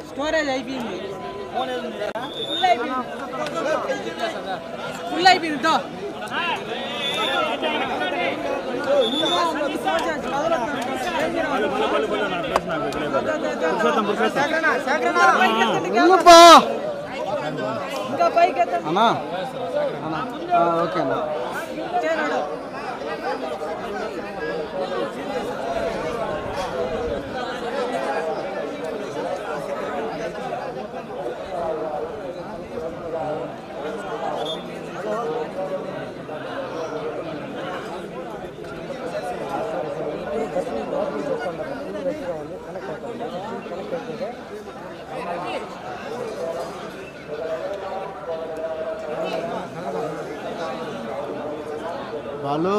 Storage అయిపోయింది, full అయిపోయింది. ఇంకా పైకి అన్నా ఓకే అన్నా. బాలు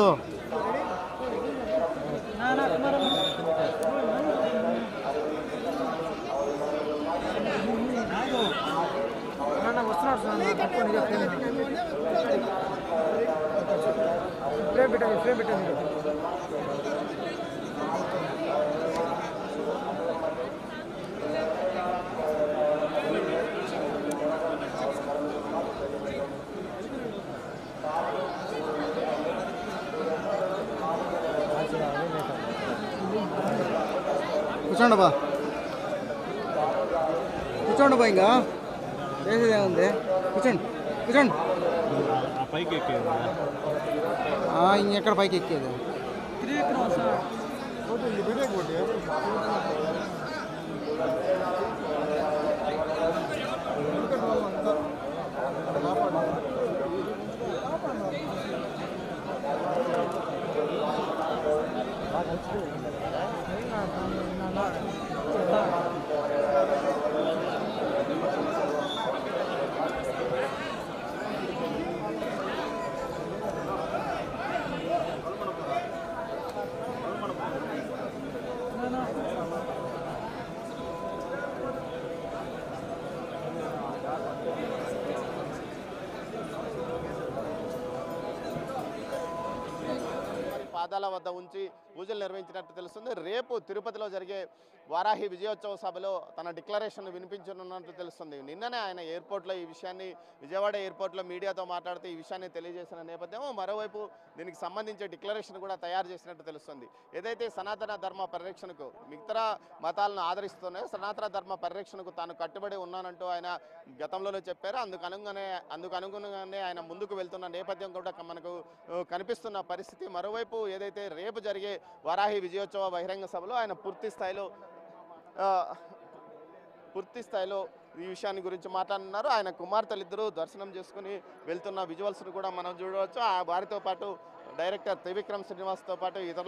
ఫ్రేమ్ పెట్టండి. కూర్చోండి బా ఇంకా చేసేది ఏముంది. కూర్చోండి పైకి ఎక్కేది ఇంకెక్కడ పైకి ఎక్కేది. పాదాల వద్ద ఉంచి పూజలు నిర్వహించినట్టు తెలుస్తుంది. రేపు తిరుపతిలో జరిగే వారాహి విజయోత్సవ సభలో తన డిక్లరేషన్ వినిపించనున్నట్టు తెలుస్తుంది. నిన్ననే ఆయన ఎయిర్పోర్ట్లో ఈ విషయాన్ని, విజయవాడ ఎయిర్పోర్ట్లో మీడియాతో మాట్లాడుతూ ఈ విషయాన్ని తెలియజేసిన నేపథ్యం, మరోవైపు దీనికి సంబంధించి డిక్లరేషన్ కూడా తయారు చేసినట్టు తెలుస్తుంది. ఏదైతే సనాతన ధర్మ పరిరక్షణకు, మిగతా మతాలను ఆదరిస్తున్నాయో సనాతన ధర్మ పరిరక్షణకు తాను కట్టుబడి ఉన్నానంటూ ఆయన గతంలోనే చెప్పారు. అందుకు అనుగుణంగానే ఆయన ముందుకు వెళ్తున్న నేపథ్యం కూడా మనకు కనిపిస్తున్న పరిస్థితి. మరోవైపు ఏదైతే రేపు జరిగే వారాహి విజయోత్సవ బహిరంగ సభలో ఆయన పూర్తి స్థాయిలో ఈ విషయాన్ని గురించి మాట్లాడుతున్నారు. ఆయన కుమార్తెలిద్దరూ దర్శనం చేసుకుని వెళ్తున్న విజువల్స్ను కూడా మనం చూడవచ్చు. వారితో పాటు డైరెక్టర్ త్రివిక్రమ్ శ్రీనివాస్తో పాటు ఇతరులు